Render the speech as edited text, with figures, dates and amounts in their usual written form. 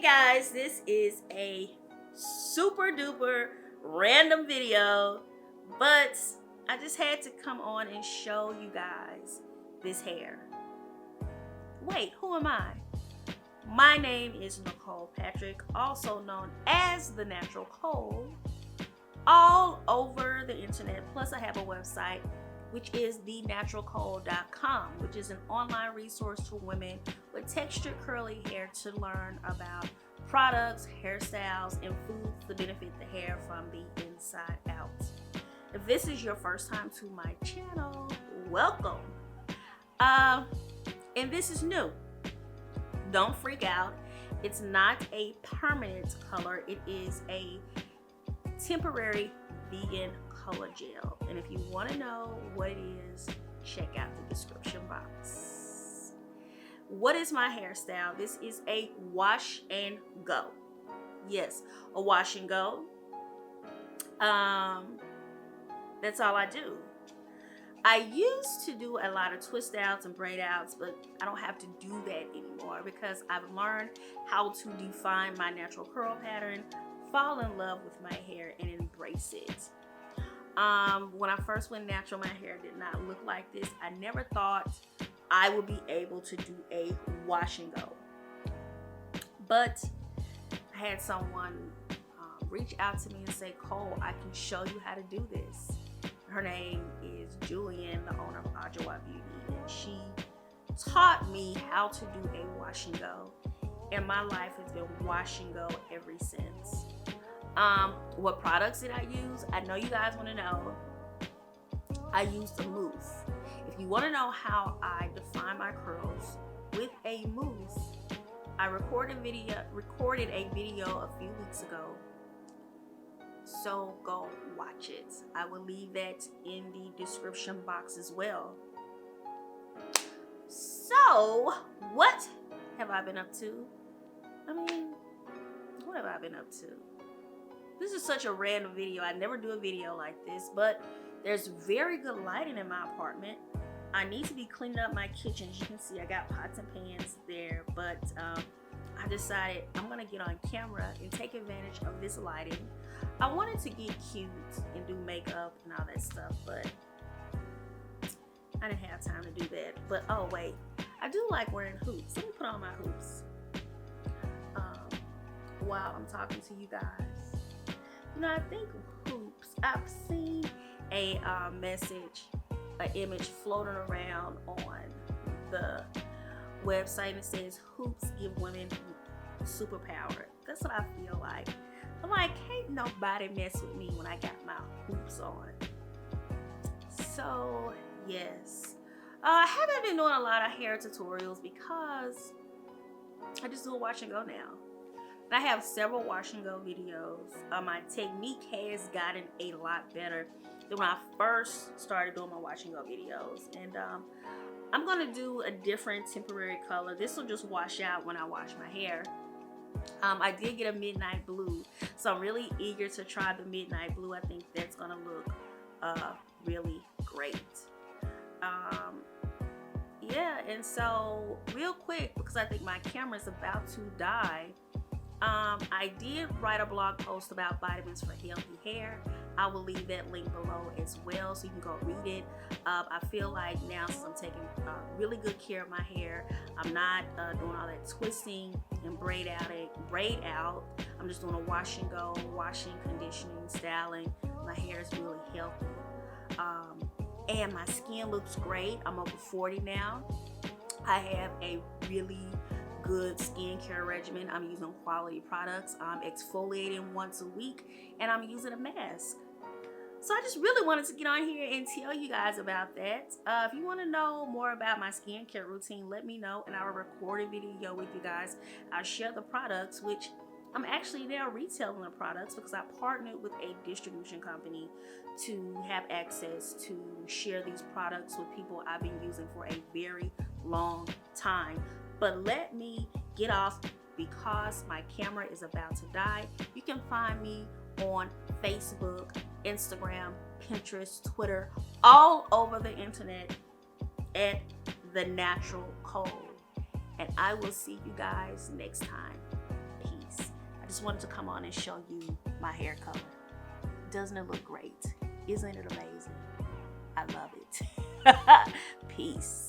guys, this is a super duper random video, but I just had to come on and show you guys this hair. Wait, who am I? My name is Nicole Patrick, also known as The Natural Cole, all over the internet. Plus I have a website, which is thenaturalcole.com, which is an online resource for women with textured curly hair to learn about products, hairstyles, and foods to benefit the hair from the inside out. If this is your first time to my channel, welcome. And this is new. Don't freak out. It's not a permanent color. It is a temporary vegan color gel. And if you want to know what it is, check out the description box. What is my hairstyle? This is a wash and go. Yes, a wash and go. That's all I do. I used to do a lot of twist outs and braid outs, but I don't have to do that anymore because I've learned how to define my natural curl pattern, fall in love with my hair, and embrace it. When I first went natural, my hair did not look like this. I never thought I would be able to do a wash and go. But I had someone reach out to me and say, Cole, I can show you how to do this. Her name is Julian, the owner of Adwoa Beauty, and she taught me how to do a wash and go. And my life has been wash and go ever since. What products did I use? I know you guys want to know. I used a mousse. If you want to know how I define my curls with a mousse, I recorded a video a few weeks ago. So go watch it. I will leave that in the description box as well. So, what have I been up to? What have I been up to? This is such a random video. I never do a video like this, but there's very good lighting in my apartment. I need to be cleaning up my kitchen. As you can see, I got pots and pans there, but I decided I'm gonna get on camera and take advantage of this lighting. I wanted to get cute and do makeup and all that stuff, but I didn't have time to do that. But oh wait, I do like wearing hoops. Let me put on my hoops while I'm talking to you guys. You know, I think hoops, I've seen a an image floating around on the website and it says hoops give women superpower. That's what I feel like. I'm like, can't nobody mess with me when I got my hoops on. So yes, I haven't been doing a lot of hair tutorials because I just do a wash and go now. And I have several wash and go videos. My technique has gotten a lot better than when I first started doing my wash and go videos. And I'm gonna do a different temporary color. This will just wash out when I wash my hair. I did get a midnight blue, so I'm really eager to try the midnight blue. I think that's gonna look really great. Yeah, and so real quick, because I think my camera is about to die, I did write a blog post about vitamins for healthy hair. I will leave that link below as well so you can go read it. I feel like now since I'm taking really good care of my hair, I'm not doing all that twisting and braid out. I'm just doing a wash and go, washing, conditioning, styling. My hair is really healthy. And my skin looks great. I'm over 40 now. I have a really good skincare regimen. I'm using quality products. I'm exfoliating once a week and I'm using a mask. So I just really wanted to get on here and tell you guys about that. If you want to know more about my skincare routine, let me know and I will record a video with you guys. I'll share the products, which I'm actually now retailing the products because I partnered with a distribution company to have access to share these products with people I've been using for a very long time. But let me get off because my camera is about to die. You can find me on Facebook, Instagram, Pinterest, Twitter, all over the internet at The Natural Cole. And I will see you guys next time. Peace. just wanted to come on and show you my hair color. Doesn't it look great? Isn't it amazing? I love it. Peace.